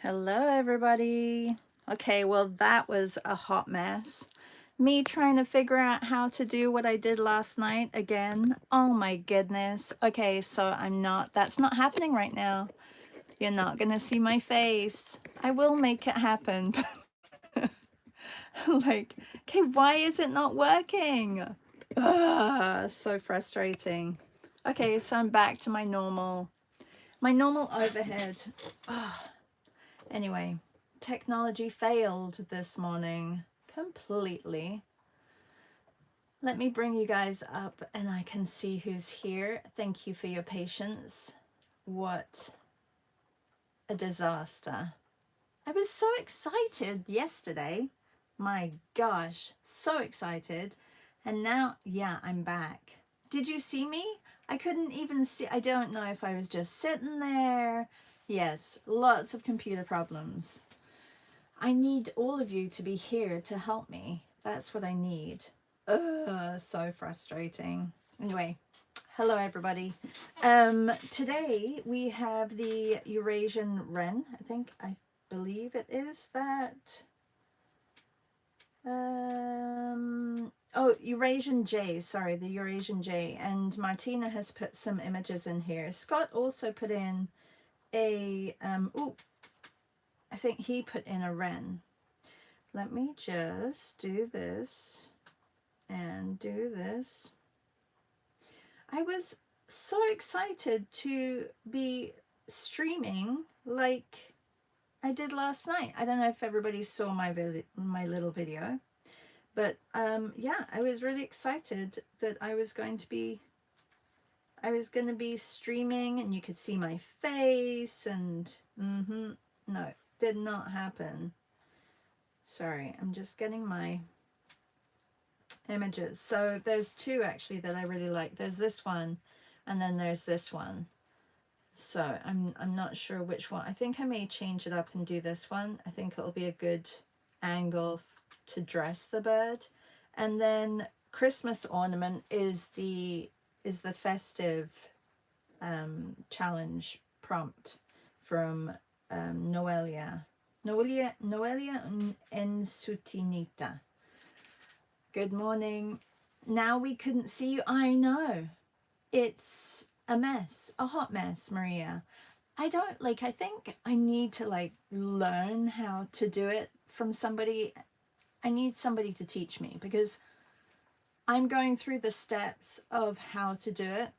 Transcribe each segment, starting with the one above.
Hello, everybody. Okay, well, that was a hot mess. Me trying to figure out how to do what I did last night again. Oh my goodness. Okay, so that's not happening right now. You're not gonna see my face. I will make it happen. Like, okay, why is it not working? Ugh, so frustrating. Okay, so I'm back to my normal overhead. Ugh. Anyway, technology failed this morning completely. Let me bring you guys up and I can see who's here. Thank you for your patience. What a disaster. I was so excited yesterday. My gosh, so excited. And now, yeah, I'm back. Did you see me? I couldn't even see. I don't know if I was just sitting there. Yes, lots of computer problems. I need all of you to be here to help me. That's what I need. Ugh, so frustrating. Anyway, hello everybody. Today we have the Eurasian wren. I believe it is that. Oh, Eurasian jay. Sorry, the Eurasian jay. And Martina has put some images in here. Scott also put in a. I think he put in a wren. Let me just do this and do this. I was so excited to be streaming like I did last night. I don't know if everybody saw my little video, but yeah, I was really excited that I was going to be streaming and you could see my face and no, did not happen. Sorry, I'm just getting my images. So there's two actually that I really like. There's this one and then there's this one. So I'm not sure which one. I think I may change it up and do this one. I think it'll be a good angle to dress the bird. And then Christmas ornament is the festive challenge prompt from Noelia en Sutinita. Good morning. Now we couldn't see you. I know. It's a mess, a hot mess, Maria. I think I need to learn how to do it from somebody. I need somebody to teach me because I'm going through the steps of how to do it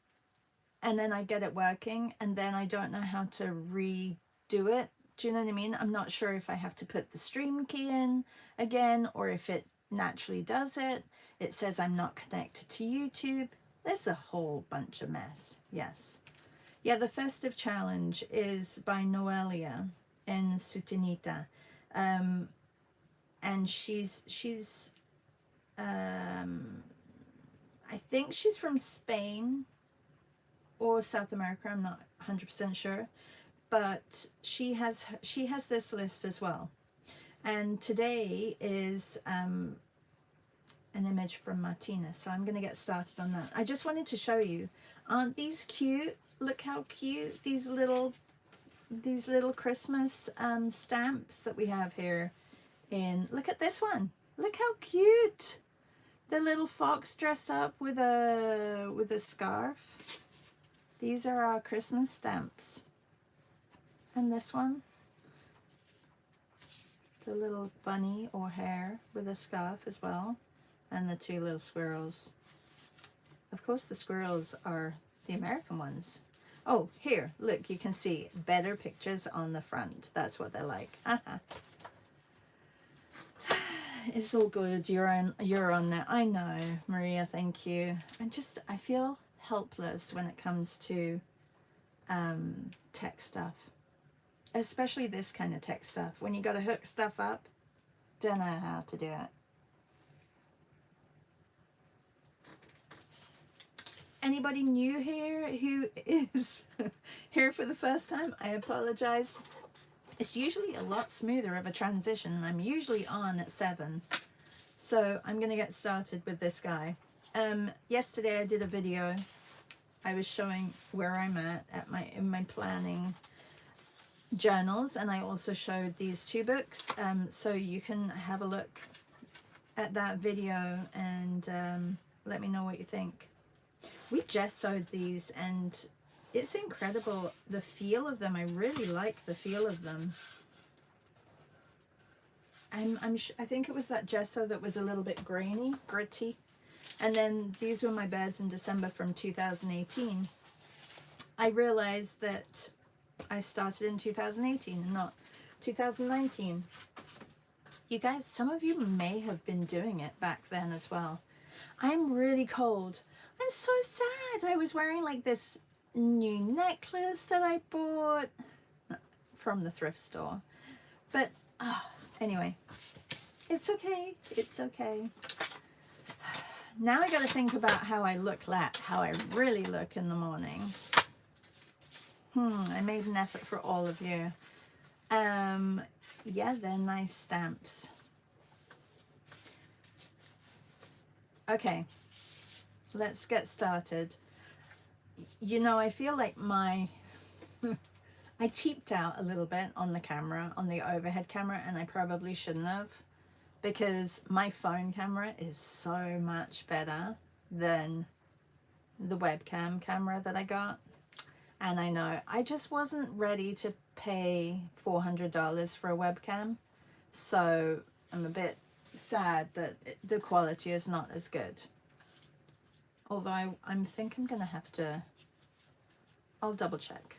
and then I get it working and then I don't know how to redo it. Do you know what I mean? I'm not sure if I have to put the stream key in again or if it naturally does it. It says I'm not connected to YouTube. There's a whole bunch of mess. Yes. Yeah, the festive challenge is by Noelia in Sutinita. And she's I think she's from Spain or South America. I'm not 100% sure. But she has this list as well. And today is an image from Martina. So I'm going to get started on that. I just wanted to show you. Aren't these cute? Look how cute these little Christmas stamps that we have here. Look at this one. Look how cute. The little fox dressed up with a scarf. These are our Christmas stamps. And this one, the little bunny or hare with a scarf as well. And the two little squirrels. Of course, the squirrels are the American ones. Oh, here, look, you can see better pictures on the front. That's what they're like. It's all good. You're on there. I know, Maria, thank you. I feel helpless when it comes to tech stuff. Especially this kind of tech stuff. When you got to hook stuff up, don't know how to do it. Anybody new here who is here for the first time? I apologize. It's usually a lot smoother of a transition. I'm usually on at 7. So I'm going to get started with this guy. Yesterday I did a video. I was showing where I'm at in my planning journals, and I also showed these 2 books, so you can have a look at that video and let me know what you think. We gessoed these and it's incredible, the feel of them. I really like the feel of them. I think it was that gesso that was a little bit grainy, gritty. And then these were my beds in December from 2018. I realized that I started in 2018 and not 2019. You guys, some of you may have been doing it back then as well. I'm really cold. I'm so sad. I was wearing like this new necklace that I bought from the thrift store. But anyway, it's okay. It's okay. Now I got to think about how I how I really look in the morning. I made an effort for all of you. Yeah, they're nice stamps. Okay, let's get started. You know, I feel like I cheaped out a little bit on the camera, on the overhead camera, and I probably shouldn't have, because my phone camera is so much better than the webcam camera that I got. And I know I just wasn't ready to pay $400 for a webcam, so I'm a bit sad that the quality is not as good. Although I think I'm gonna have to, I'll double check.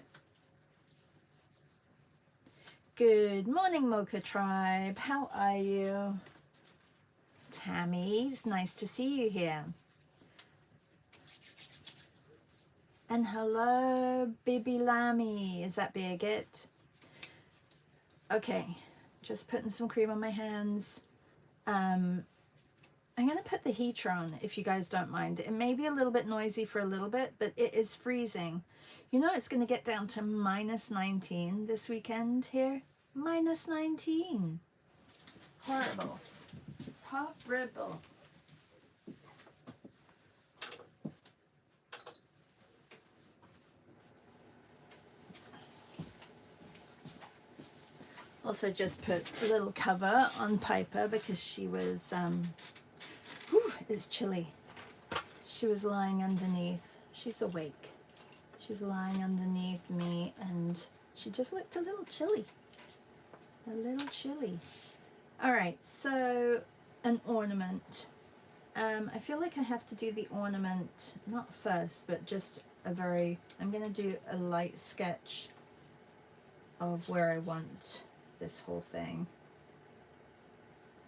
Good morning, Mocha Tribe. How are you? Tammy, it's nice to see you here. And hello, Bibi Lammy. Is that Birgit? Okay, just putting some cream on my hands. I'm going to put the heater on if you guys don't mind. It may be a little bit noisy for a little bit, but it is freezing. You know, it's going to get down to -19 this weekend here. -19. Horrible. Horrible. Also just put a little cover on Piper because she was, it's chilly. She was lying underneath. She's awake. She's lying underneath me and she just looked a little chilly. A little chilly. All right, so an ornament. I feel like I have to do the ornament, not first, but just I'm going to do a light sketch of where I want this whole thing.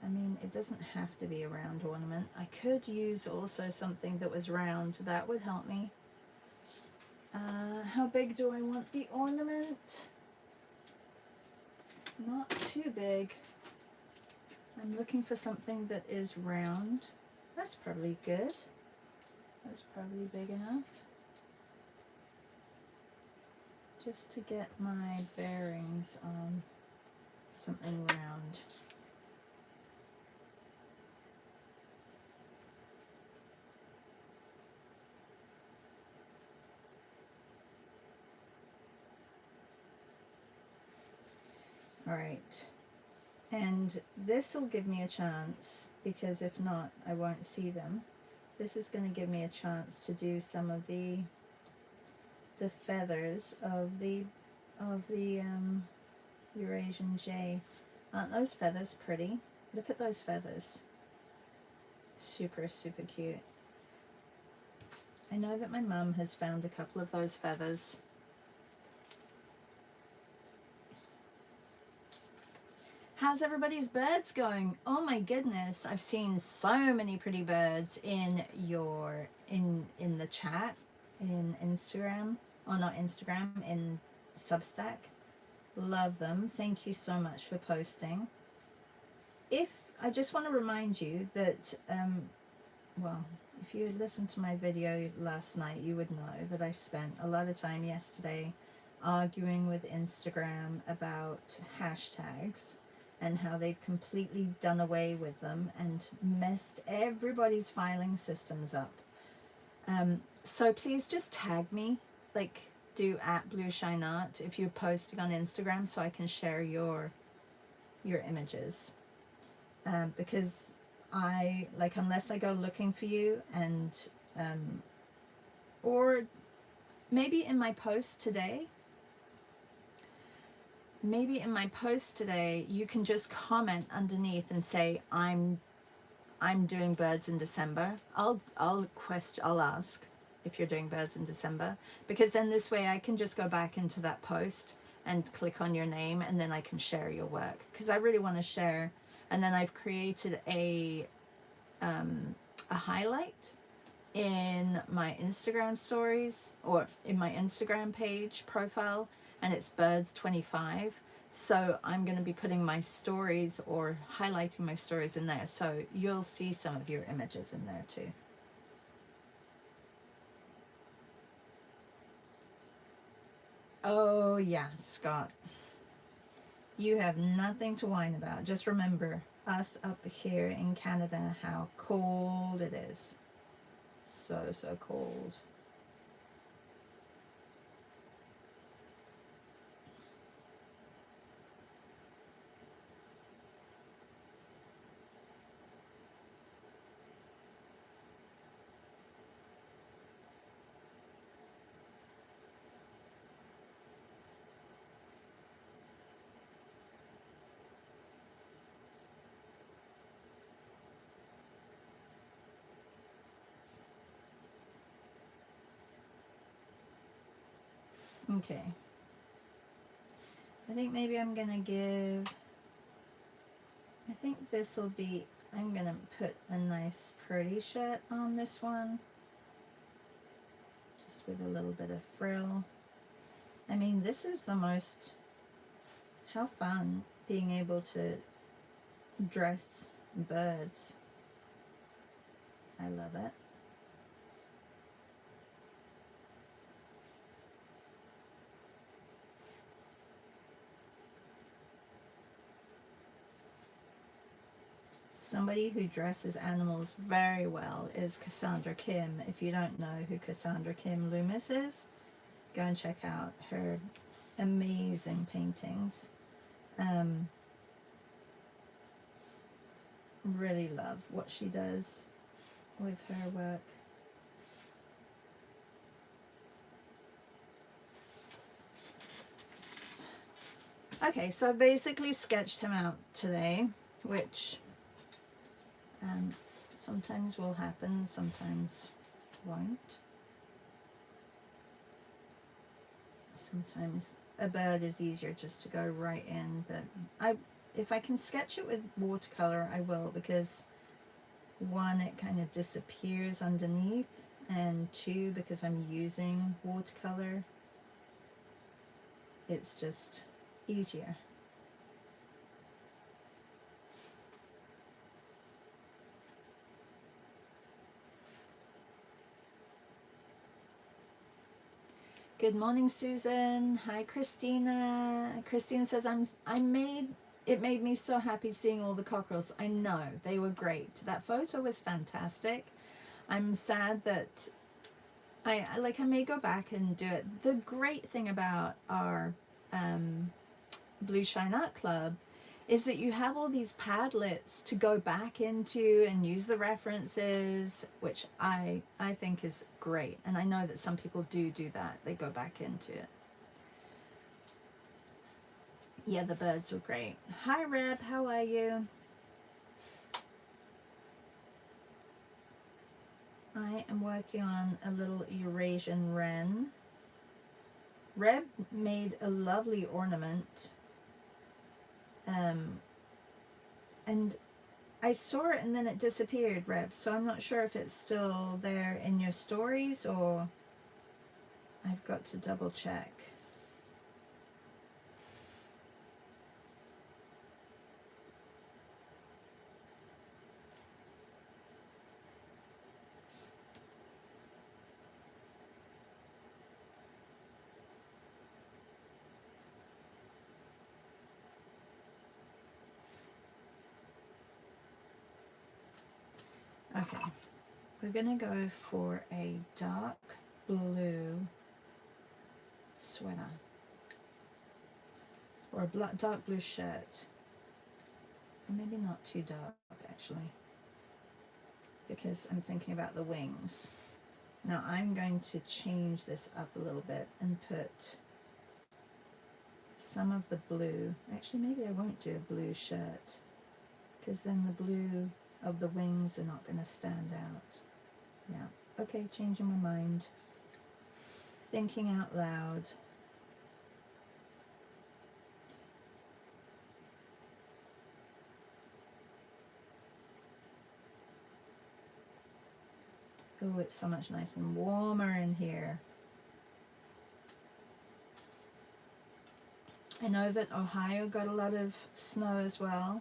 I mean, it doesn't have to be a round ornament. I could use also something that was round. That would help me. How big do I want the ornament? Not too big. I'm looking for something that is round. That's probably good. That's probably big enough. Just to get my bearings on something round. All right, and this will give me a chance, because if not I won't see them. This is going to give me a chance to do some of the feathers of the Eurasian jay. Aren't those feathers pretty? Look at those feathers. Super, super cute. I know that my mum has found a couple of those feathers. How's everybody's birds going? Oh my goodness, I've seen so many pretty birds in your in the chat, in Instagram, or not Instagram, in Substack. Love them. Thank you so much for posting. I just want to remind you that well, if you listened to my video last night, you would know that I spent a lot of time yesterday arguing with Instagram about hashtags and how they've completely done away with them and messed everybody's filing systems up. So please just tag me. Like, do at Blue Shine Art if you're posting on Instagram, so I can share your images. Because I like, unless I go looking for you, and or maybe in my post today, you can just comment underneath and say I'm doing birds in December. I'll ask if you're doing birds in December, because then this way I can just go back into that post and click on your name, and then I can share your work, because I really want to share. And then I've created a highlight in my Instagram stories, or in my Instagram page profile, and it's birds25. So I'm going to be putting my stories, or highlighting my stories in there, so you'll see some of your images in there too. Oh yeah, Scott, you have nothing to whine about. Just remember us up here in Canada, how cold it is. So cold. Okay. I think maybe I'm gonna give, I think this will be, I'm gonna put a nice pretty shirt on this one, just with a little bit of frill. I mean, this is the most, how fun being able to dress birds. I love it. Somebody who dresses animals very well is Cassandra Kim. If you don't know who Cassandra Kim Loomis is, go and check out her amazing paintings. Really love what she does with her work. Okay, so I basically sketched him out today, which sometimes will happen, sometimes won't. Sometimes a bird is easier just to go right in, but if I can sketch it with watercolor, I will, because one, it kind of disappears underneath, and two, because I'm using watercolor, it's just easier. Good morning, Susan. Hi, Christina. Christina says, it made me so happy seeing all the cockerels. I know, they were great. That photo was fantastic. I'm sad that I may go back and do it. The great thing about our Blue Shine Art Club is that you have all these Padlets to go back into and use the references, which I think is great. And I know that some people do that. They go back into it. Yeah, the birds were great. Hi, Reb. How are you? I am working on a little Eurasian wren. Reb made a lovely ornament. And I saw it and then it disappeared, Reb, so I'm not sure if it's still there in your stories, or I've got to double check. Okay, we're gonna go for a dark blue sweater. Or a dark blue shirt. Maybe not too dark, actually, because I'm thinking about the wings. Now I'm going to change this up a little bit and put some of the blue. Actually, maybe I won't do a blue shirt, because then the blue of the wings are not going to stand out. Yeah, okay, changing my mind. Thinking out loud. Oh, it's so much nice and warmer in here. I know that Ohio got a lot of snow as well.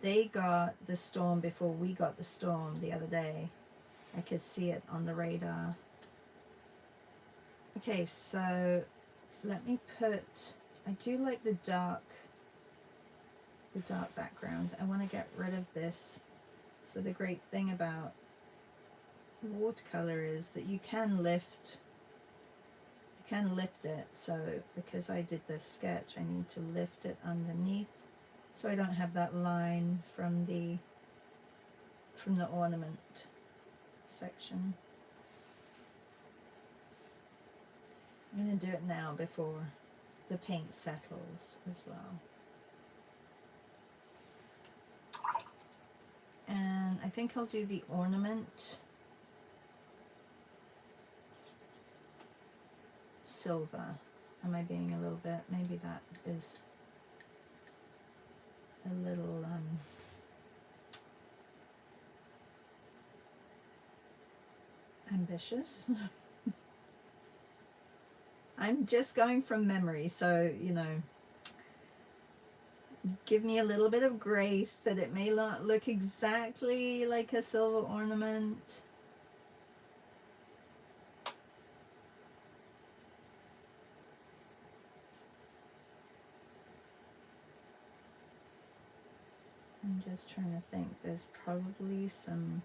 They got the storm before we got the storm the other day. I could see it on the radar. Okay, so let me put, I do like the dark background. I want to get rid of this. So the great thing about watercolor is that you can lift it. So because I did this sketch, I need to lift it underneath so I don't have that line from the ornament section. I'm going to do it now before the paint settles as well. And I think I'll do the ornament silver. Am I being a little bit, maybe that is a little ambitious. I'm just going from memory, so you know, give me a little bit of grace that it may not look exactly like a silver ornament. I'm just trying to think. There's probably some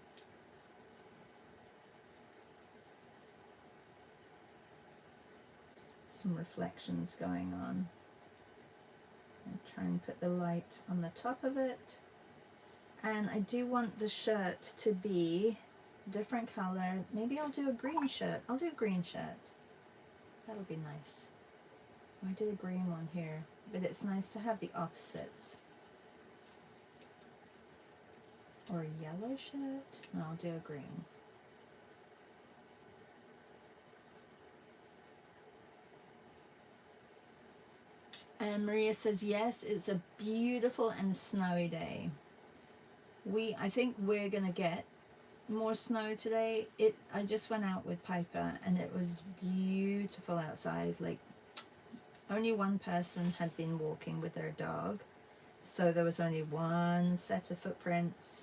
reflections going on. And try and put the light on the top of it. And I do want the shirt to be a different color. Maybe I'll do a green shirt. I'll do a green shirt. That'll be nice. I did a green one here, but it's nice to have the opposites. Or a yellow shirt. No, I'll do a green. And Maria says, yes, it's a beautiful and snowy day. I think we're going to get more snow today. I just went out with Piper and it was beautiful outside. Like, only one person had been walking with their dog. So there was only one set of footprints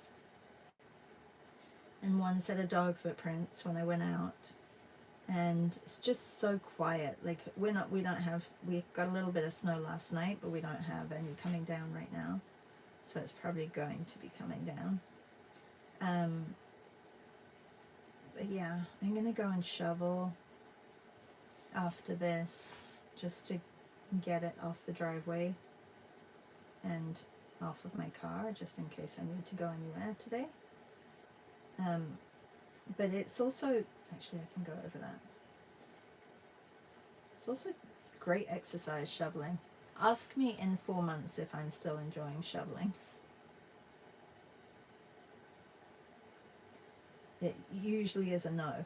and one set of dog footprints when I went out. And it's just so quiet. Like we got a little bit of snow last night, but we don't have any coming down right now, so it's probably going to be coming down. But yeah, I'm gonna go and shovel after this just to get it off the driveway and off of my car, just in case I need to go anywhere today. But it's also, actually I can go over that. It's also great exercise shoveling. Ask me in 4 months if I'm still enjoying shoveling. It usually is a no.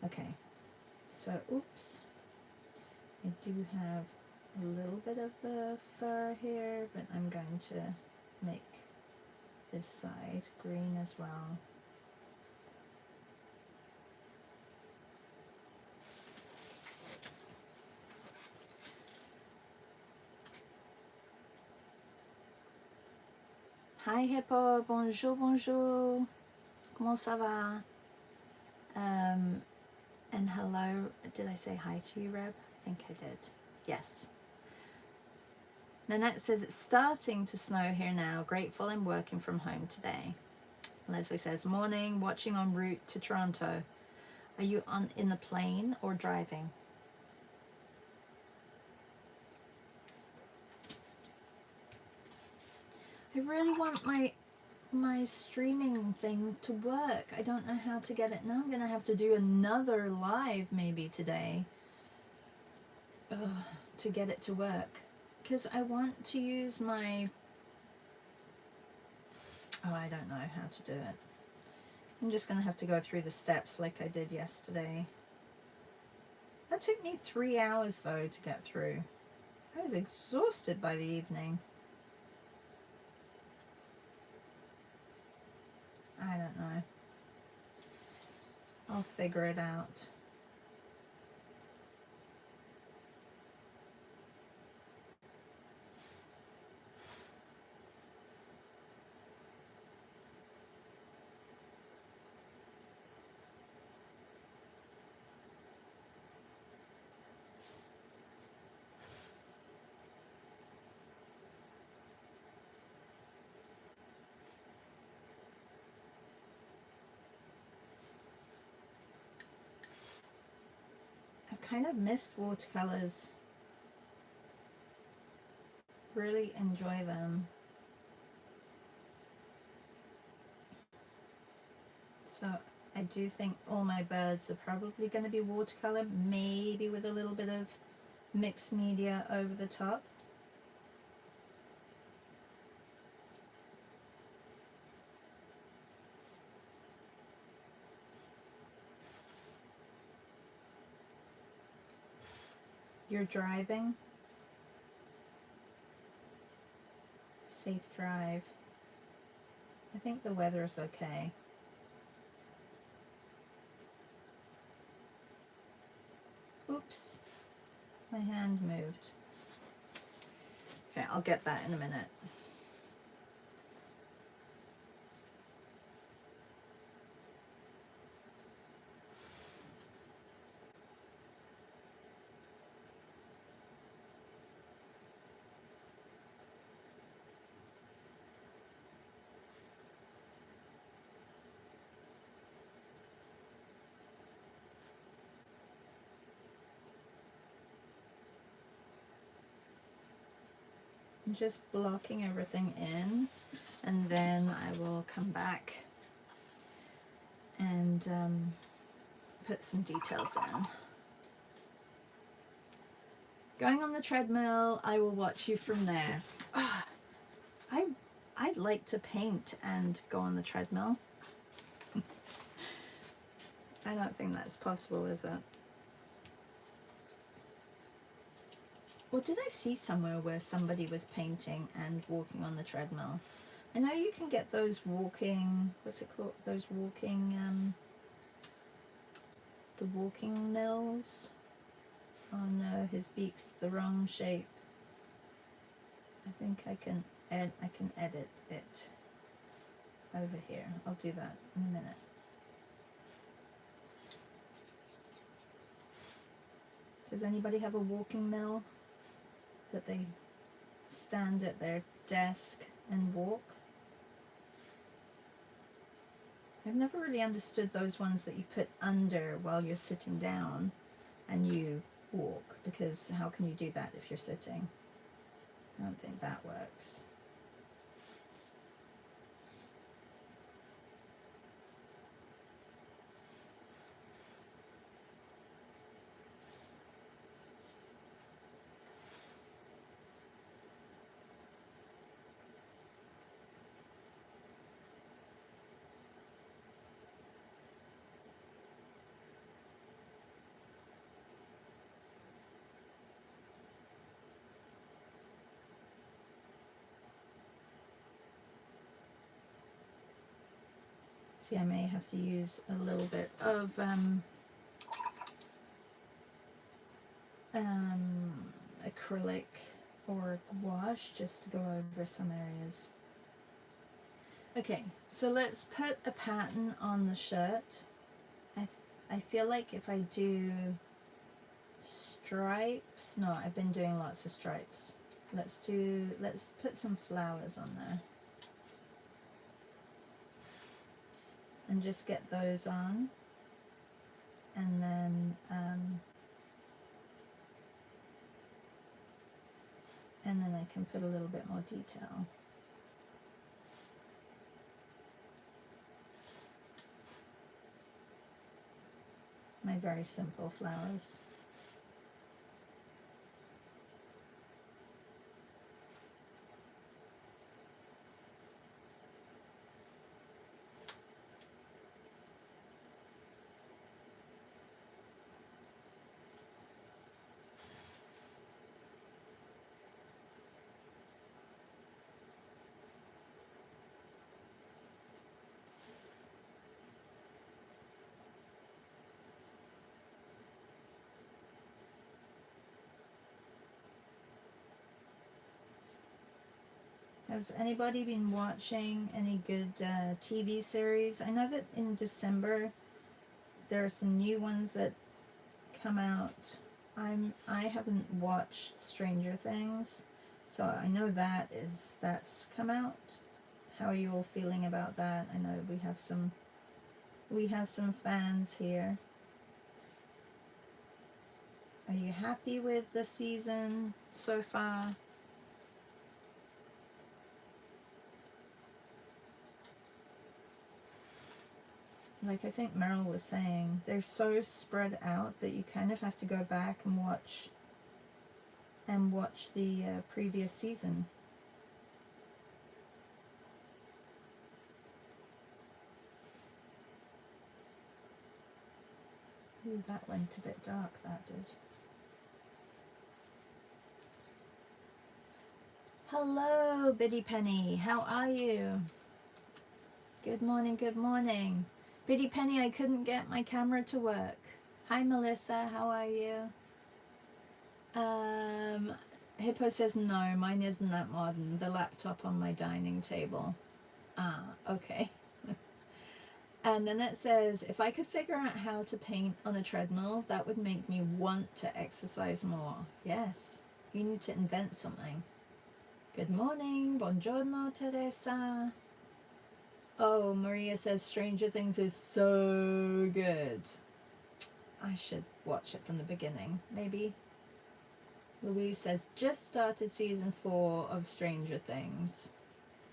Okay, so oops, I do have a little bit of the fur here, but I'm going to make this side green as well. Hi Hippo, bonjour, bonjour. Comment ça va? And hello, did I say hi to you, Reb? think I did. Yes. Nanette says it's starting to snow here now. Grateful I'm working from home today. Leslie says, morning, watching en route to Toronto. Are you in the plane or driving? I really want my streaming thing to work. I don't know how to get it now. I'm going to have to do another live maybe today to get it to work. Because I want to use my... Oh, I don't know how to do it. I'm just going to have to go through the steps like I did yesterday. That took me 3 hours though to get through. I was exhausted by the evening. I don't know. I'll figure it out. I've kind of missed watercolors. Really enjoy them. So I do think all my birds are probably going to be watercolor, maybe with a little bit of mixed media over the top. You're driving? Safe drive. I think the weather's okay. Oops, my hand moved. Okay, I'll get that in a minute. I'm just blocking everything in, and then I will come back and put some details in. Going on the treadmill, I will watch you from there. I'd like to paint and go on the treadmill. I don't think that's possible, is it? Or did I see somewhere where somebody was painting and walking on the treadmill? I know you can get those walking, what's it called? Those walking, the walking mills. Oh no, his beak's the wrong shape. I think I can edit it over here. I'll do that in a minute. Does anybody have a walking mill that they stand at their desk and walk? I've never really understood those ones that you put under while you're sitting down and you walk, because how can you do that if you're sitting? I don't think that works. See, I may have to use a little bit of acrylic or gouache just to go over some areas. Okay, so let's put a pattern on the shirt. I feel like if I do stripes. No, I've been doing lots of stripes. Let's put some flowers on there. And just get those on. And then I can put a little bit more detail. My very simple flowers. Has anybody been watching any good TV series? I know that in December there are some new ones that come out. I haven't watched Stranger Things, so I know that's come out. How are you all feeling about that? I know we have some fans here. Are you happy with the season so far? Like I think Meryl was saying, they're so spread out that you kind of have to go back and watch the previous season. Ooh, that went a bit dark, that did. Hello, Biddy Penny. How are you? Good morning, good morning. Biddy Penny, I couldn't get my camera to work. Hi, Melissa. How are you? Hippo says, no, mine isn't that modern. The laptop on my dining table. Ah, okay. And then it says, if I could figure out how to paint on a treadmill, that would make me want to exercise more. Yes, you need to invent something. Good morning. Buongiorno, Teresa. Oh, Maria says Stranger Things is so good. I should watch it from the beginning, maybe. Louise says, just started season 4 of Stranger Things.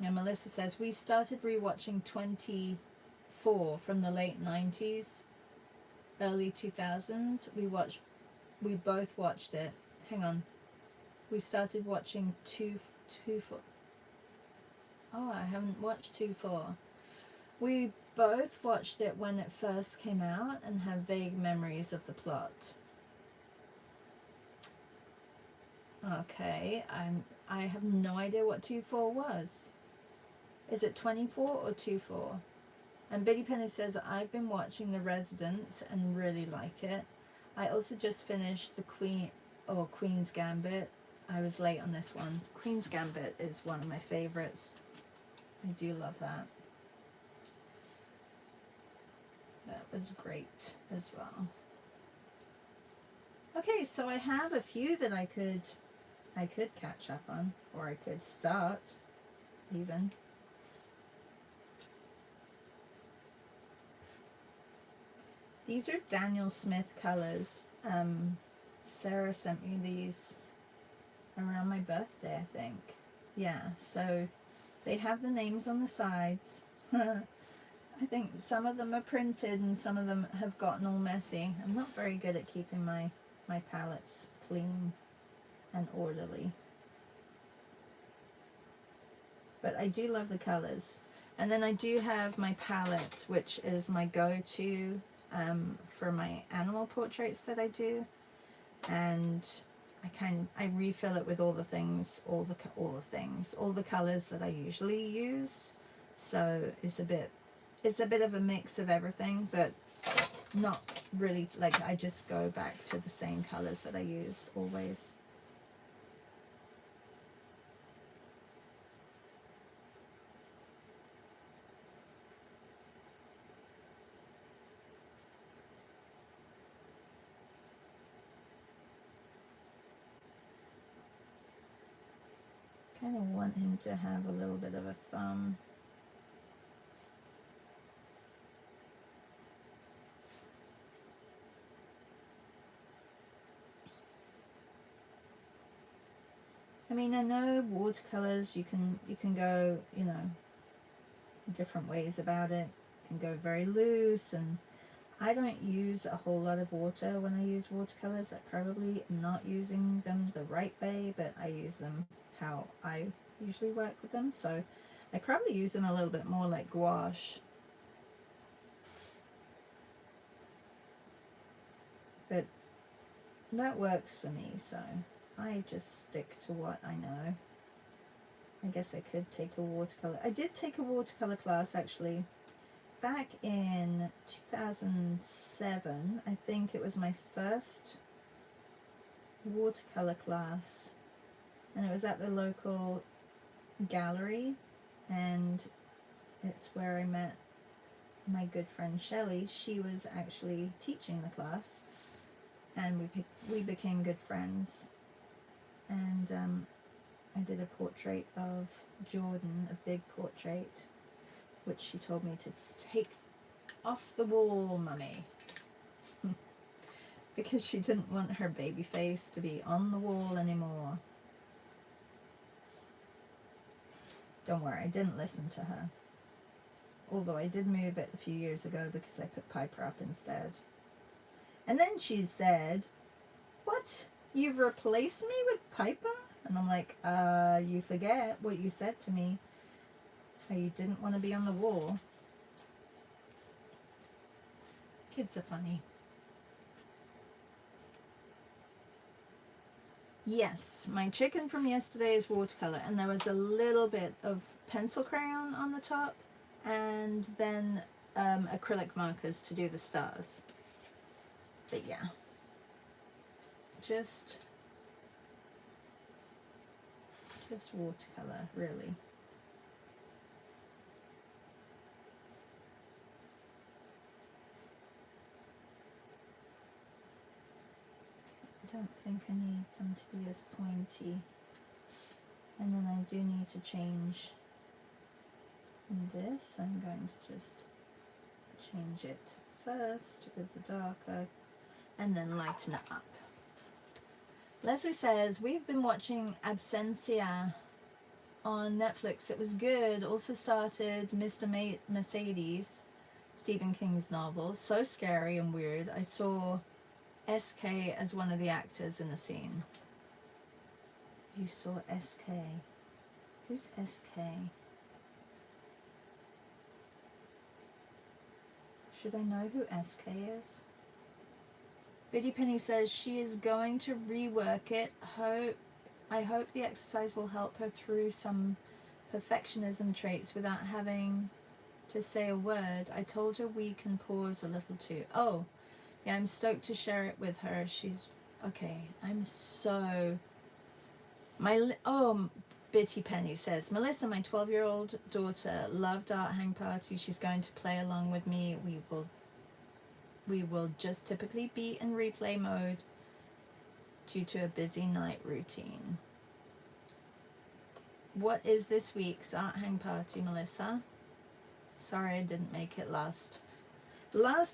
And Melissa says, we started rewatching 24 from the late 90s, early 2000s. We both watched it. Hang on. We started watching 24. Oh, I haven't watched 24. We both watched it when it first came out and have vague memories of the plot. Okay, I have no idea what 24 was. Is it 24 or 24? And Biddy Penny says, I've been watching The Residents and really like it. I also just finished the Queen's Gambit. I was late on this one. Queen's Gambit is one of my favorites. I do love that. That was great as well. Okay, so I have a few that I could catch up on, or I could start even. These are Daniel Smith colors. Sarah sent me these around my birthday, I think. Yeah, so they have the names on the sides. I think some of them are printed and some of them have gotten all messy. I'm not very good at keeping my palettes clean and orderly. But I do love the colors. And then I do have my palette, which is my go-to for my animal portraits that I do. And I refill it with all the things, all the colors that I usually use. So it's a bit of a mix of everything, but not really, like, I just go back to the same colors that I use always. Kind of want him to have a little bit of a thumb. I mean, I know watercolors, you can go, you know, different ways about it. You can go very loose, and I don't use a whole lot of water when I use watercolors. I probably am not using them the right way, but I use them how I usually work with them. So I probably use them a little bit more like gouache. But that works for me, so I just stick to what I know. I guess I could take a watercolor. I did take a watercolor class actually back in 2007. I think it was my first watercolor class, and it was at the local gallery, and it's where I met my good friend Shelley. She was actually teaching the class, and we became good friends. And I did a portrait of Jordan, a big portrait, which she told me to take off the wall, mummy. Because she didn't want her baby face to be on the wall anymore. Don't worry, I didn't listen to her. Although I did move it a few years ago because I put Piper up instead. And then she said, "What? You've replaced me with Piper?" And I'm like, you forget what you said to me. How you didn't want to be on the wall. Kids are funny. Yes, my chicken from yesterday is watercolor, and there was a little bit of pencil crayon on the top, and then acrylic markers to do the stars. But yeah, just watercolor, really. I don't think I need them to be as pointy. And then I do need to change this. I'm going to just change it first with the darker and then lighten it up. Leslie says, we've been watching Absentia on Netflix. It was good. Also started Mr. Mercedes, Stephen King's novel. So scary and weird. I saw SK as one of the actors in the scene. You saw SK. Who's SK? Should I know who SK is? Biddy Penny says she is going to rework it. I hope the exercise will help her through some perfectionism traits without having to say a word. I told her we can pause a little too. Oh, yeah, I'm stoked to share it with her. She's okay. I'm so Bitty Penny says, Melissa, my 12-year-old daughter loved Art Hang Party. She's going to play along with me. We will just typically be in replay mode due to a busy night routine. What is this week's Art Hang Party, Melissa? Sorry I didn't make it last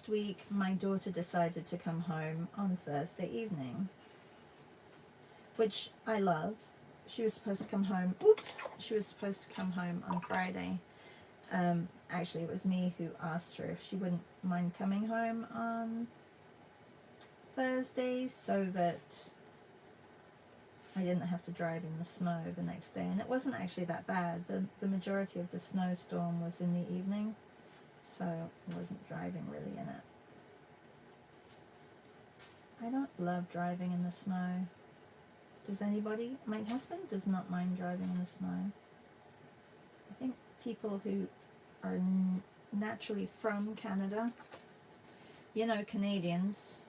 week. My daughter decided to come home on Thursday evening, which I love. She was supposed to come home. She was supposed to come home on Friday. Actually, it was me who asked her if she wouldn't mind coming home on Thursday so that I didn't have to drive in the snow the next day. And it wasn't actually that bad. The majority of the snowstorm was in the evening, so I wasn't driving really in it. I don't love driving in the snow. Does anybody? My husband does not mind driving in the snow. I think people who are naturally from Canada, you know, Canadians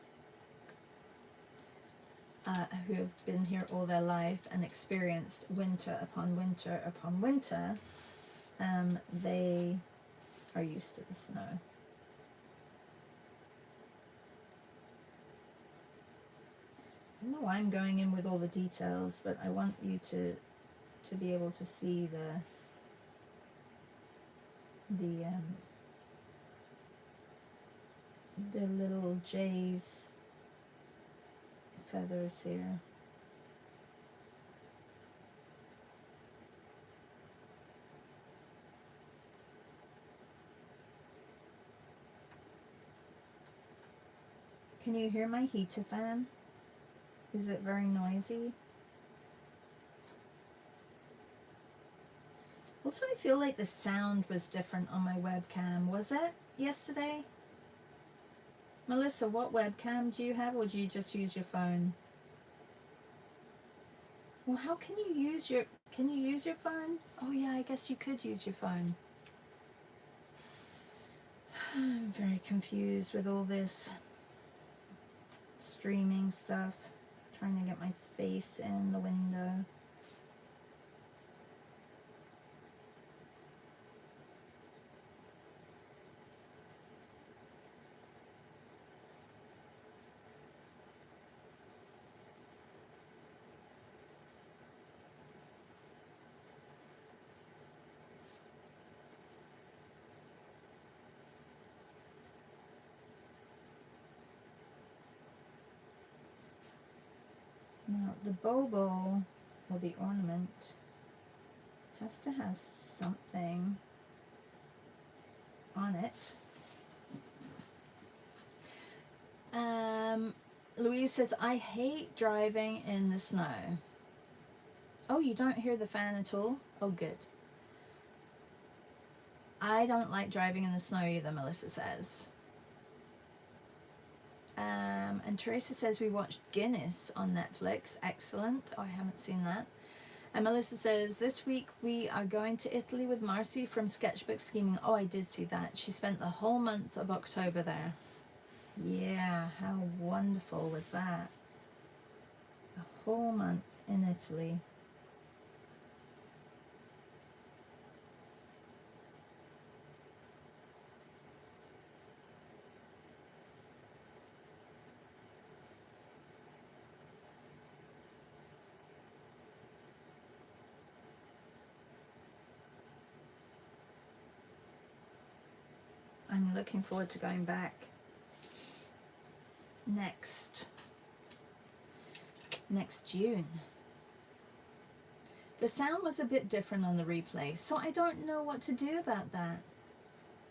who have been here all their life and experienced winter upon winter upon winter, they are used to the snow. I don't know why I'm going in with all the details, but I want you to to be able to see the little J's feathers here. Can you hear my heater fan? Is it very noisy? Also, I feel like the sound was different on my webcam. Was it yesterday? Melissa, what webcam do you have, or do you just use your phone? Well, how can you use your phone? Oh yeah, I guess you could use your phone. I'm very confused with all this streaming stuff. Trying to get my face in the window. Now, the bobo, or the ornament, has to have something on it. Louise says, I hate driving in the snow. Oh, you don't hear the fan at all? Oh, good. I don't like driving in the snow either, Melissa says. And Teresa says we watched Guinness on Netflix. Excellent. Oh, I haven't seen that. And Melissa says, this week we are going to Italy with Marcy from Sketchbook Scheming. Oh, I did see that. She spent the whole month of October there. Yeah, how wonderful was that? A whole month in Italy. I'm looking forward to going back next June. The sound was a bit different on the replay, so I don't know what to do about that.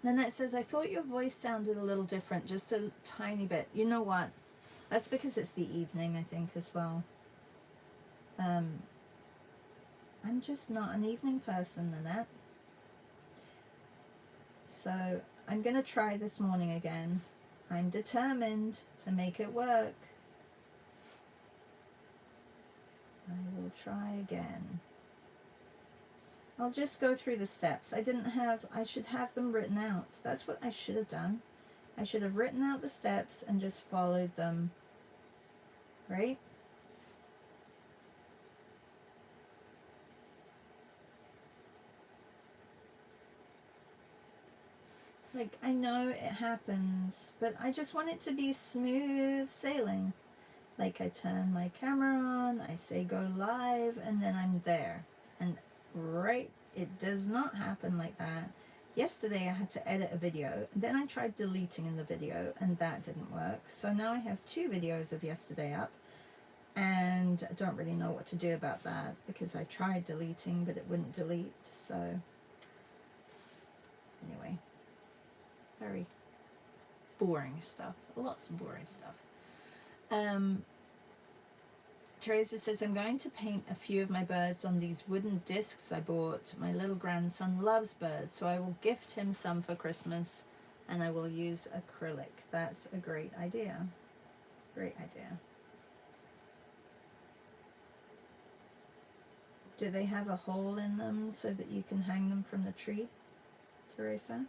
Nanette says, I thought your voice sounded a little different, just a tiny bit. You know what? That's because it's the evening, I think, as well. I'm just not an evening person, Nanette. So I'm going to try this morning again. I'm determined to make it work. I will try again. I'll just go through the steps. I should have them written out. That's what I should have done. I should have written out the steps and just followed them. Right? Like, I know it happens, but I just want it to be smooth sailing. Like, I turn my camera on, I say go live, and then I'm there. And right, it does not happen like that. Yesterday I had to edit a video, then I tried deleting in the video, and that didn't work. So now I have 2 videos of yesterday up, and I don't really know what to do about that, because I tried deleting, but it wouldn't delete, so anyway. Very boring stuff. Lots of boring stuff. Teresa says, I'm going to paint a few of my birds on these wooden discs I bought. My little grandson loves birds, so I will gift him some for Christmas, and I will use acrylic. That's a great idea. Great idea. Do they have a hole in them so that you can hang them from the tree, Teresa?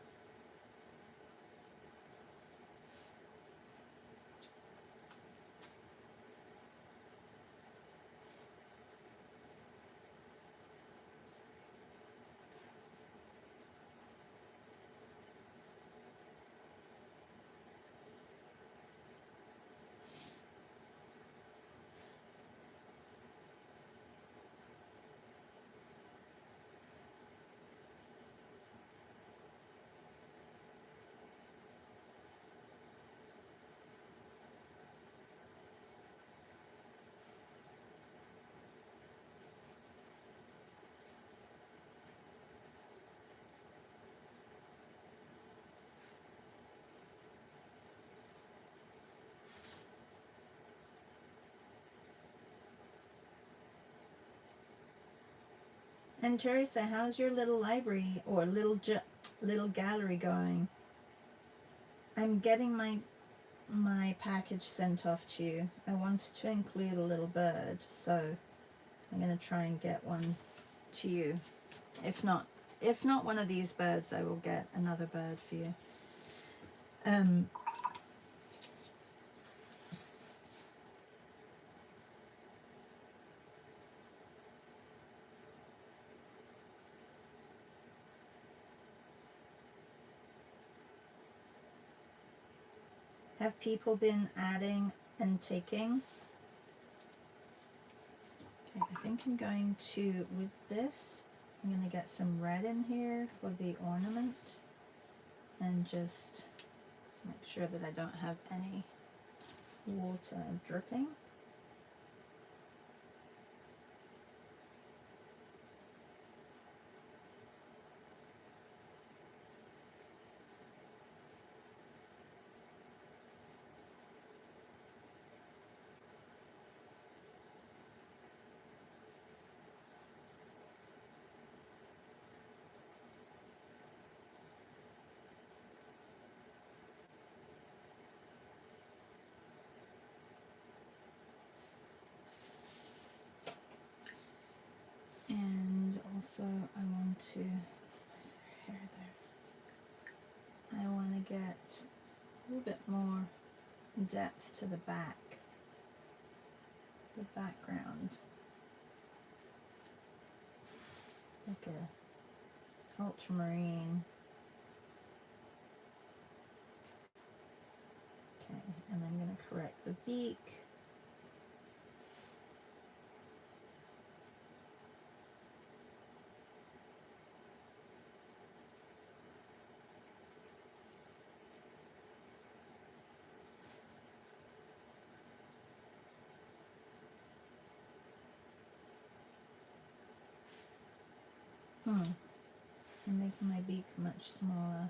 And Teresa, how's your little library or little gallery going? I'm getting my package sent off to you. I wanted to include a little bird, so I'm gonna try and get one to you. If not one of these birds, I will get another bird for you. Have people been adding and taking? Okay, I think I'm going to, with this, I'm going to get some red in here for the ornament and just make sure that I don't have any water dripping. And also I want to, is there hair there? I want to get a little bit more depth to the background. Like a ultramarine. Okay, and I'm going to correct the beak. I'm making my beak much smaller.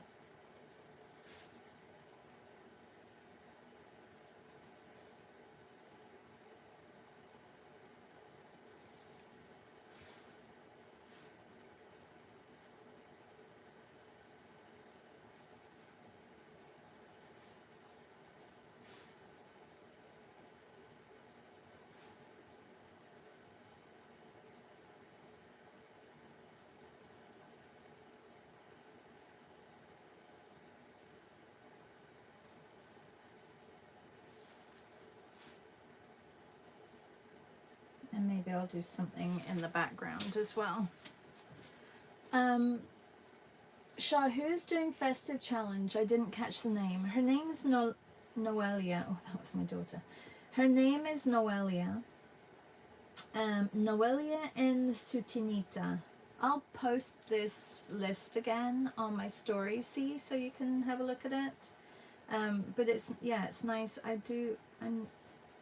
And maybe I'll do something in the background as well. Shah, who's doing festive challenge? I didn't catch the name. Her name is Noelia. Oh, that was my daughter. Her name is Noelia. Noelia and Sutinita. I'll post this list again on my story, see, so you can have a look at it. But it's nice. I'm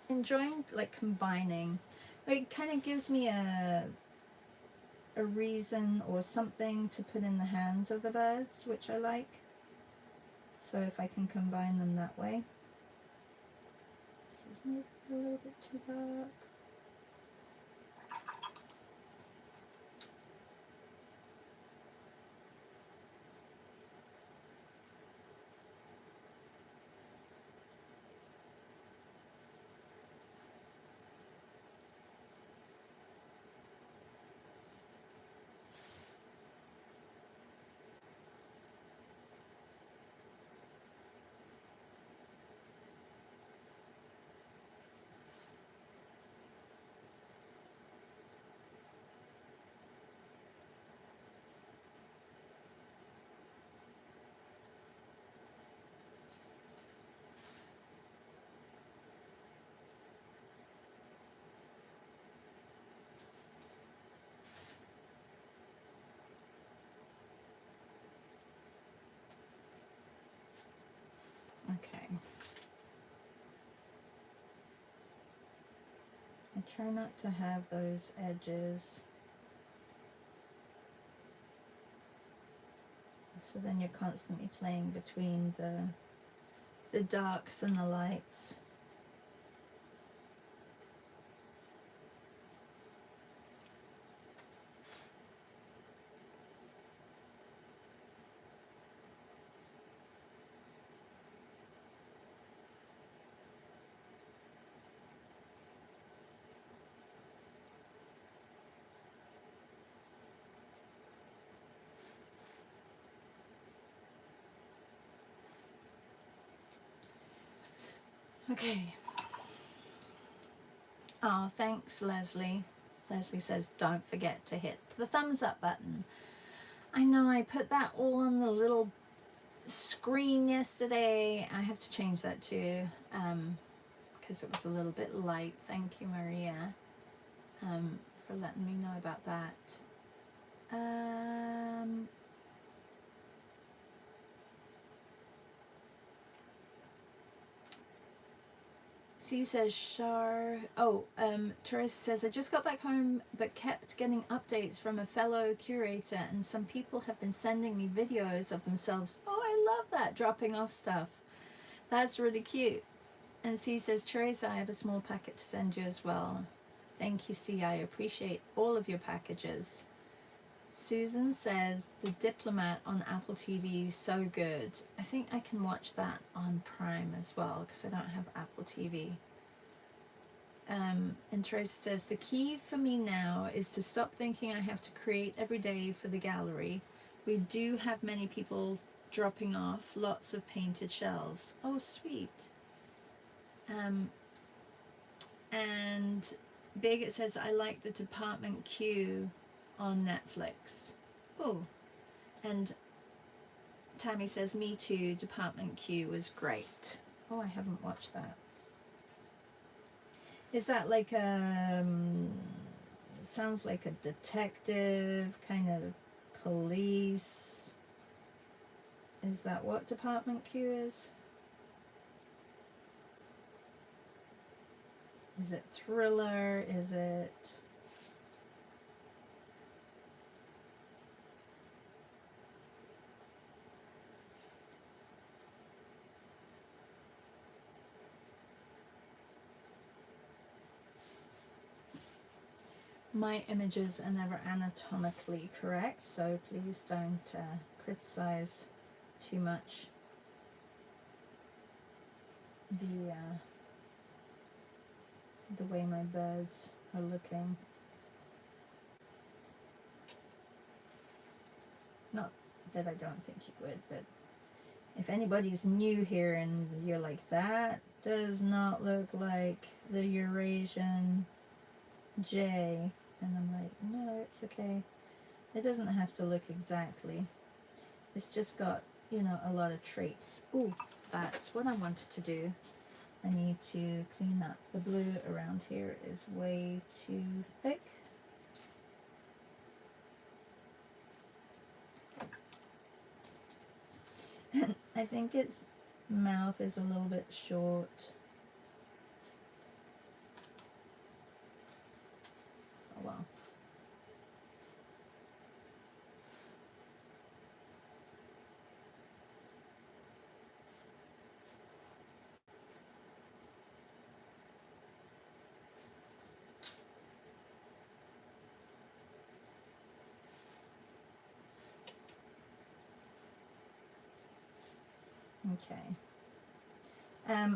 enjoying like combining. It kind of gives me a reason or something to put in the hands of the birds, which I like. So if I can combine them that way. This is maybe a little bit too dark. Okay. I try not to have those edges. So then you're constantly playing between the darks and the lights. Okay. Oh, thanks, Leslie. Leslie says, don't forget to hit the thumbs up button. I know I put that all on the little screen yesterday. I have to change that too, because it was a little bit light. Thank you, Maria, for letting me know about that. C says, Shar. Oh, Teresa says, I just got back home but kept getting updates from a fellow curator, and some people have been sending me videos of themselves. Oh, I love that, dropping off stuff. That's really cute. And C says, Teresa, I have a small packet to send you as well. Thank you, C. I appreciate all of your packages. Susan says, The Diplomat on Apple TV is so good. I think I can watch that on Prime as well, because I don't have Apple TV. And Teresa says, the key for me now is to stop thinking I have to create every day for the gallery. We do have many people dropping off lots of painted shells. Oh, sweet. And Birgit says, I like the Department Q on Netflix. Oh, and Tammy says, me too, Department Q was great. Oh, I haven't watched that. Is that like sounds like a detective, kind of police? Is that what Department Q is? Is it thriller? Is it... My images are never anatomically correct, so please don't criticize too much the way my birds are looking. Not that I don't think you would, but if anybody's new here and you're like, that does not look like the Eurasian Jay, and I'm like, no, it's okay. It doesn't have to look exactly. It's just got, you know, a lot of traits. Ooh, that's what I wanted to do. I need to clean up. The blue around here is way too thick. And I think its mouth is a little bit short. Oh well. Okay.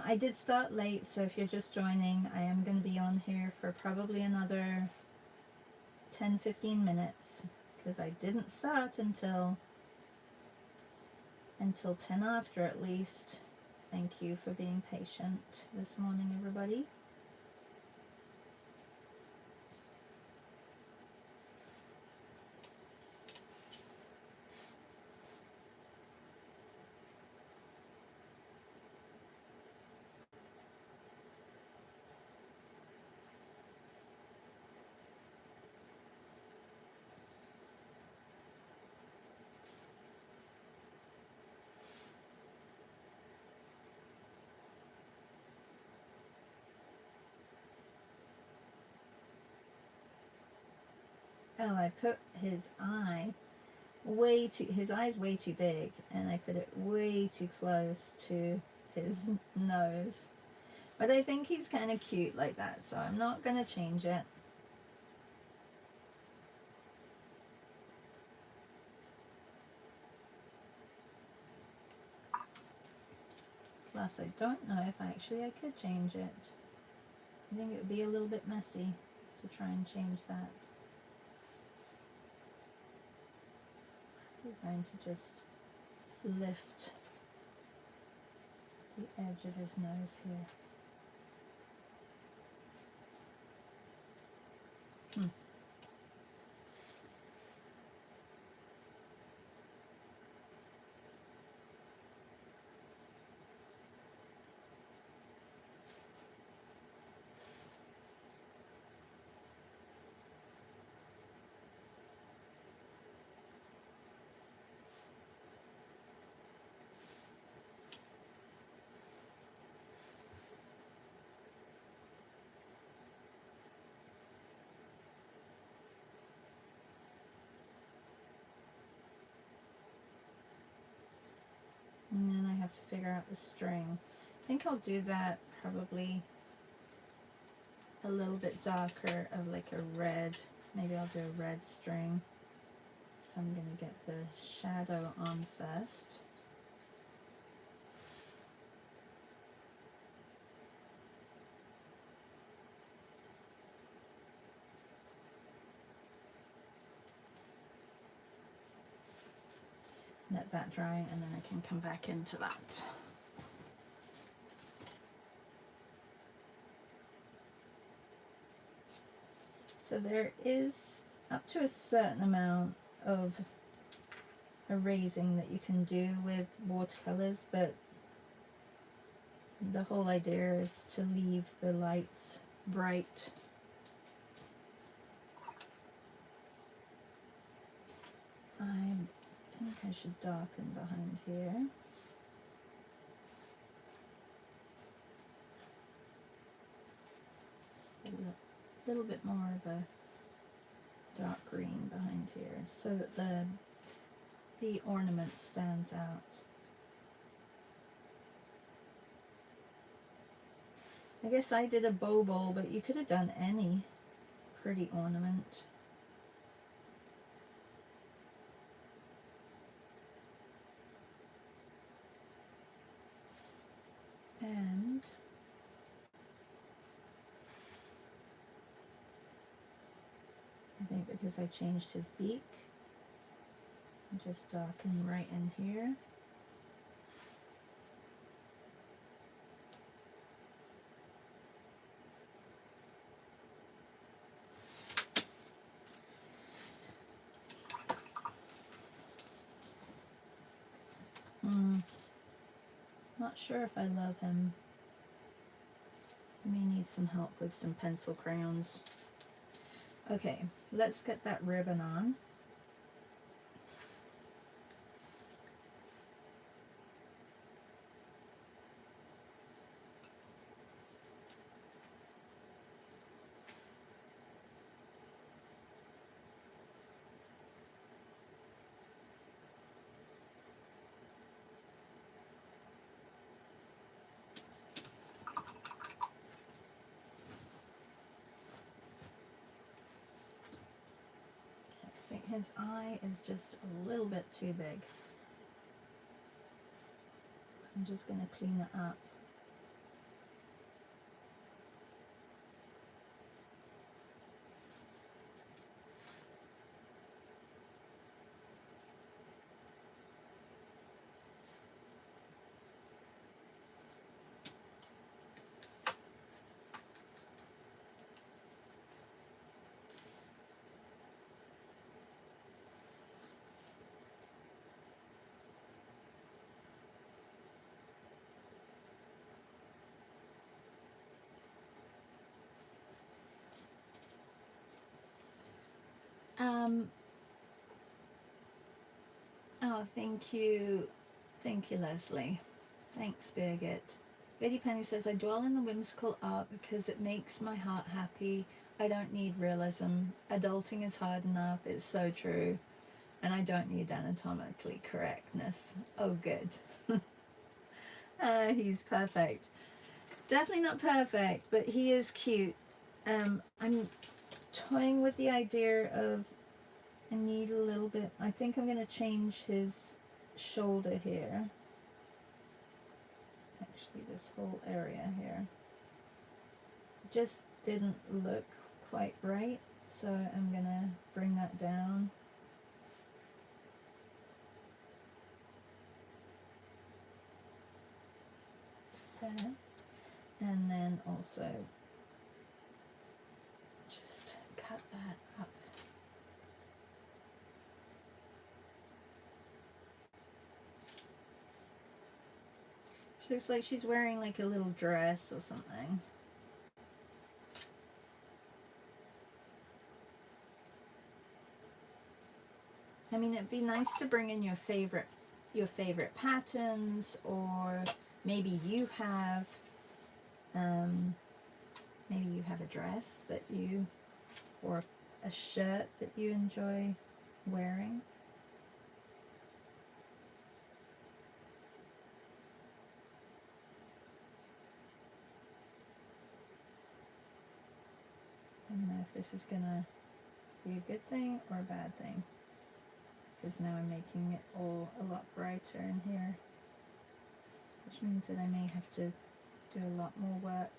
I did start late, so if you're just joining, I am going to be on here for probably another 10-15 minutes, because I didn't start until 10 after at least. Thank you for being patient this morning, everybody. Oh, I put his eye his eye's way too big, and I put it way too close to his nose. But I think he's kind of cute like that, so I'm not going to change it. Plus, I don't know if I could change it. I think it would be a little bit messy to try and change that. We're going to just lift the edge of his nose here. And then I have to figure out the string. I think I'll do that probably a little bit darker of like a red. Maybe I'll do a red string. So I'm going to get the shadow on first. Let that dry and then I can come back into that. So there is up to a certain amount of erasing that you can do with watercolors, but the whole idea is to leave the lights bright. I think I should darken behind here. A little bit more of a dark green behind here so that the ornament stands out. I guess I did a bow bowl, but you could have done any pretty ornament. And I think because I changed his beak, I'll just darken right in here. Not sure if I love him. I may need some help with some pencil crayons. Okay, let's get that ribbon on. I think his eye is just a little bit too big. I'm just going to clean it up. Oh, thank you. Thank you, Leslie. Thanks, Birgit. Betty Penny says, I dwell in the whimsical art because it makes my heart happy. I don't need realism. Adulting is hard enough. It's so true. And I don't need anatomically correctness. Oh, good. He's perfect. Definitely not perfect, but he is cute. I'm toying with the idea of I need a little bit. I think I'm going to change his shoulder here. Actually, this whole area here just didn't look quite right, so I'm going to bring that down. There. And then also just cut that She looks like she's wearing like a little dress or something. I mean, it'd be nice to bring in your favorite patterns, or maybe you have a dress that you, or a shirt that you enjoy wearing. I don't know if this is gonna be a good thing or a bad thing, because now I'm making it all a lot brighter in here, which means that I may have to do a lot more work.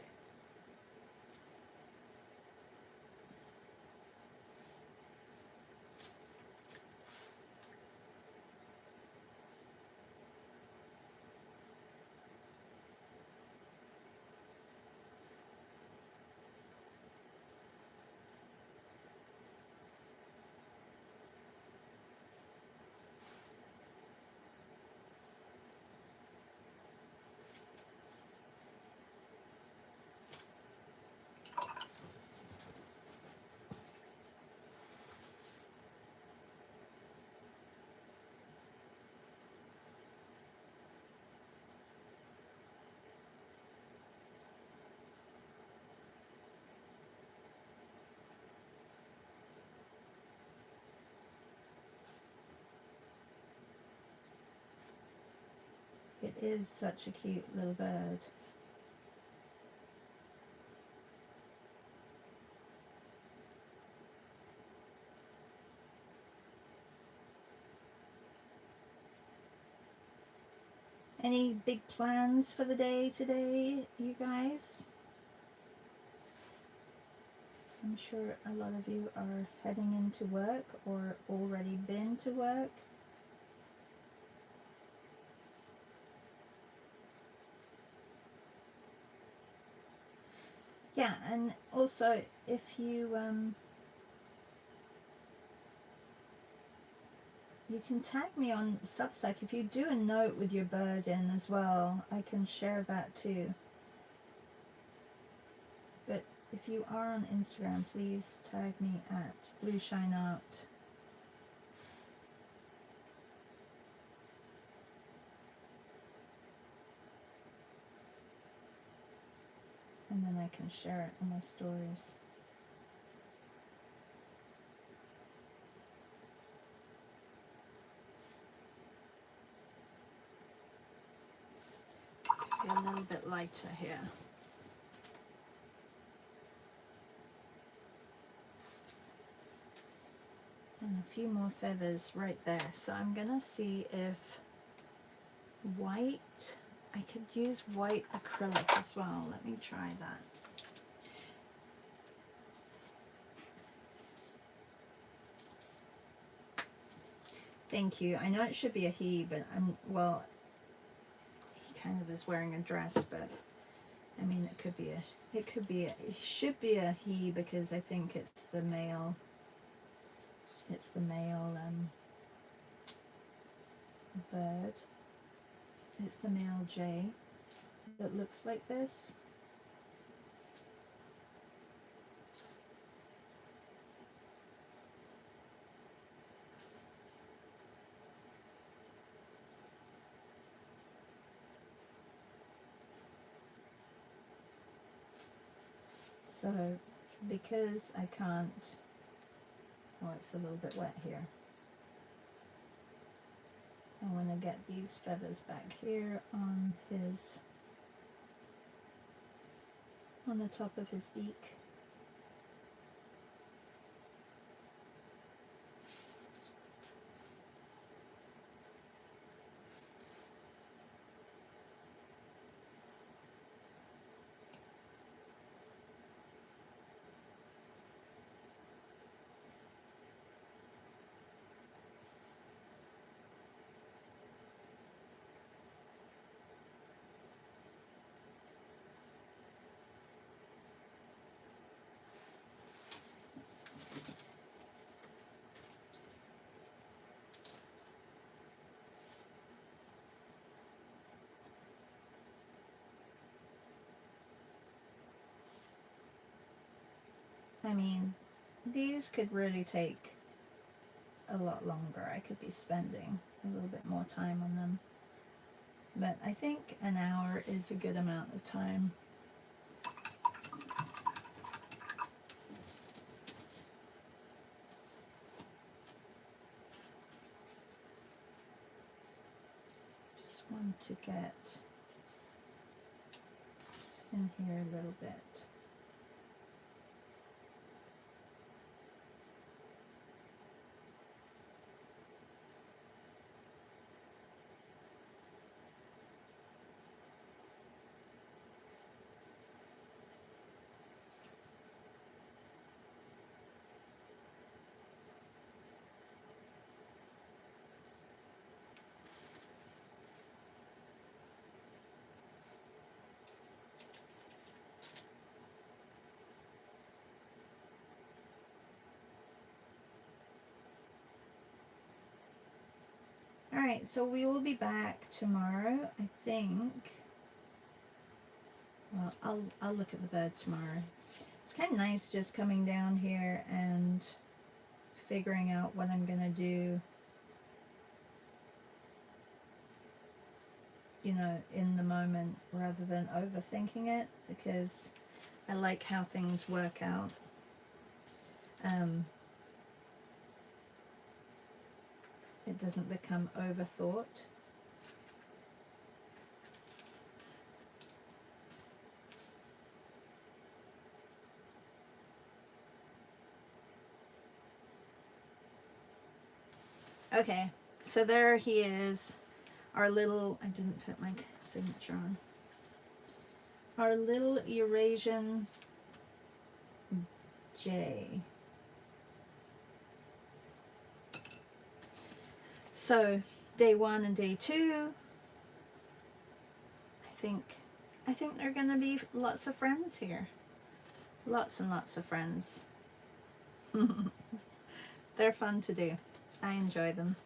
It is such a cute little bird. Any big plans for the day today, you guys? I'm sure a lot of you are heading into work or already been to work. Yeah, and also if you you can tag me on Substack. If you do a note with your bird in as well, I can share that too. But if you are on Instagram, please tag me at Blue Shine Art. And then I can share it on my stories. Be a little bit lighter here. And a few more feathers right there. So I'm gonna see if white, I could use white acrylic as well. Let me try that. Thank you. I know it should be a he, but well, he kind of is wearing a dress, but I mean, it should be a he, because I think it's the male bird. It's the male jay that looks like this. So because I can't, oh, it's a little bit wet here. I want to get these feathers back here on the top of his beak. I mean, these could really take a lot longer. I could be spending a little bit more time on them. But I think an hour is a good amount of time. Just want to get just in here a little bit. All right, so we will be back tomorrow, I think. Well, I'll look at the bird tomorrow. It's kind of nice just coming down here and figuring out what I'm gonna do, you know, in the moment rather than overthinking it, because I like how things work out. It doesn't become overthought. Okay, so there he is, our little, I didn't put my signature on, our little Eurasian jay. So day 1 and day 2, I think there are going to be lots of friends here. Lots and lots of friends. They're fun to do. I enjoy them.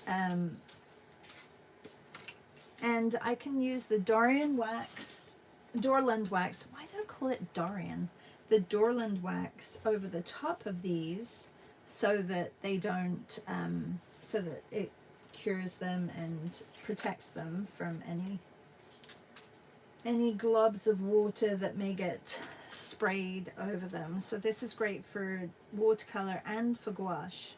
And I can use the Dorian wax, Dorland wax. Why do I call it Dorian? The Dorland wax over the top of these so that they don't, so that it cures them and protects them from any globs of water that may get sprayed over them. So this is great for watercolor and for gouache.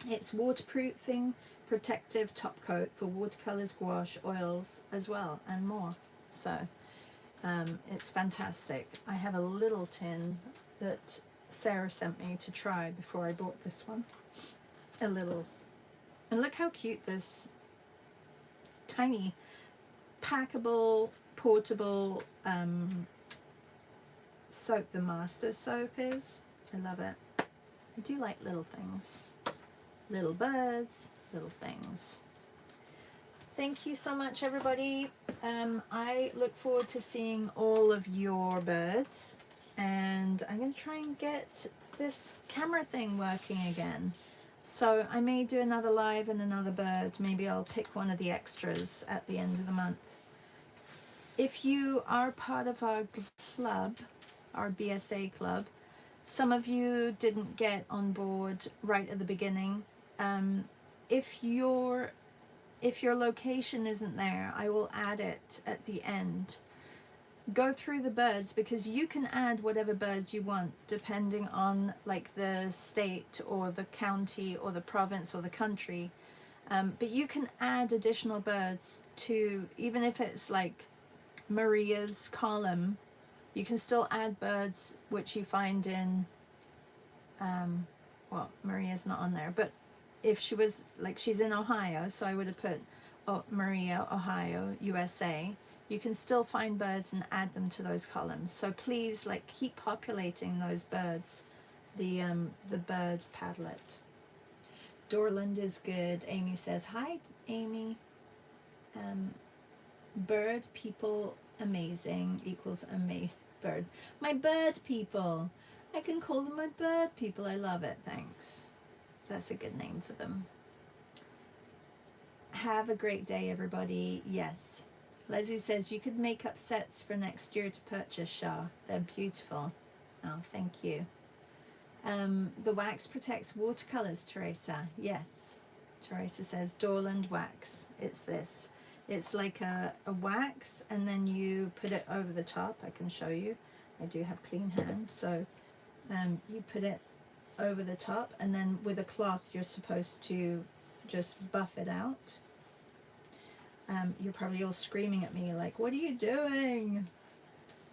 It's waterproofing, protective top coat for watercolors, gouache, oils as well, and more. So it's fantastic. I have a little tin that Sarah sent me to try before I bought this one. A little. And look how cute this tiny packable portable soap, the Master soap is. I love it. I do like little things. Little birds, little things. Thank you so much, everybody. I look forward to seeing all of your birds, and I'm going to try and get this camera thing working again. So I may do another live and another bird. Maybe I'll pick one of the extras at the end of the month. If you are part of our club, our BSA club, some of you didn't get on board right at the beginning. If your location isn't there, I will add it at the end. Go through the birds, because you can add whatever birds you want depending on like the state or the county or the province or the country. But you can add additional birds to, even if it's like Maria's column, you can still add birds which you find in, well, Maria's not on there, but if she was, like, she's in Ohio, so I would have put Maria, Ohio, USA. You can still find birds and add them to those columns. So please, like, keep populating those birds, the bird Padlet. Dorland is good. Amy says, hi, Amy. Bird people amazing equals amazing bird. My bird people. I can call them my bird people. I love it. Thanks. That's a good name for them. Have a great day, everybody. Yes. Leslie says you could make up sets for next year to purchase, Shah. They're beautiful. Oh, thank you. The wax protects watercolors, Teresa. Yes. Teresa says Dorland wax. It's this. It's like a wax, and then you put it over the top. I can show you. I do have clean hands, so you put it over the top, and then with a cloth you're supposed to just buff it out. You're probably all screaming at me like, what are you doing?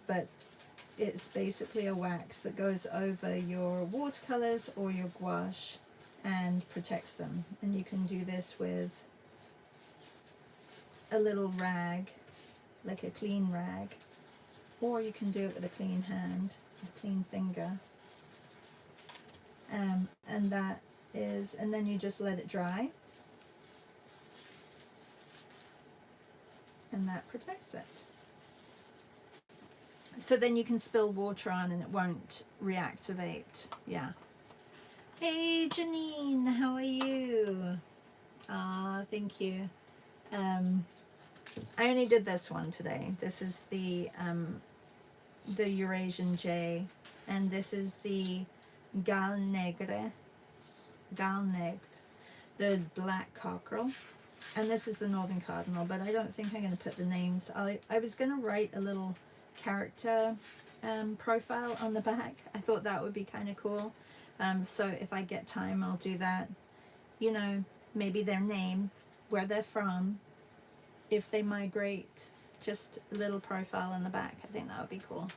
But it's basically a wax that goes over your watercolors or your gouache and protects them. And you can do this with a little rag, like a clean rag, or you can do it with a clean hand, a clean finger. And that is, and then you just let it dry, and that protects it. So then you can spill water on and it won't reactivate. Yeah. Hey Janine, how are you? Ah, thank you. I only did this one today. This is the Eurasian jay, and this is the Gal Negre, the black cockerel, and this is the northern cardinal, but I don't think I'm going to put the names. I was going to write a little character profile on the back. I thought that would be kind of cool. So if I get time, I'll do that. You know, maybe their name, where they're from, if they migrate, just a little profile on the back. I think that would be cool.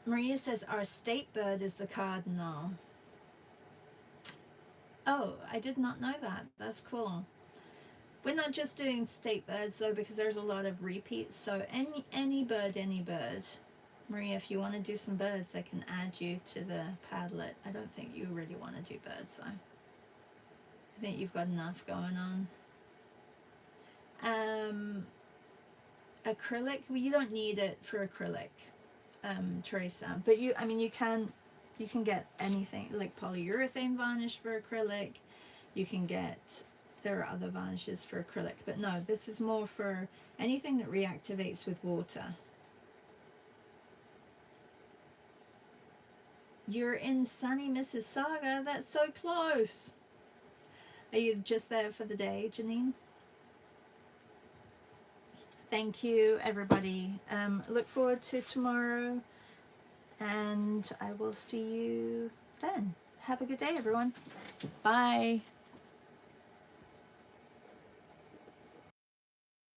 Maria says our state bird is the cardinal. Oh, I did not know that. That's cool. We're not just doing state birds though, because there's a lot of repeats. So any bird. Maria, if you want to do some birds, I can add you to the Padlet. I don't think you really want to do birds though. I think you've got enough going on. Acrylic, well, you don't need it for acrylic, Teresa. But you can get anything like polyurethane varnish for acrylic. You can get, there are other varnishes for acrylic, but no, this is more for anything that reactivates with water. You're in sunny Mississauga. That's so close. Are you just there for the day, Janine? Thank you, everybody. Look forward to tomorrow, and I will see you then. Have a good day, everyone. Bye.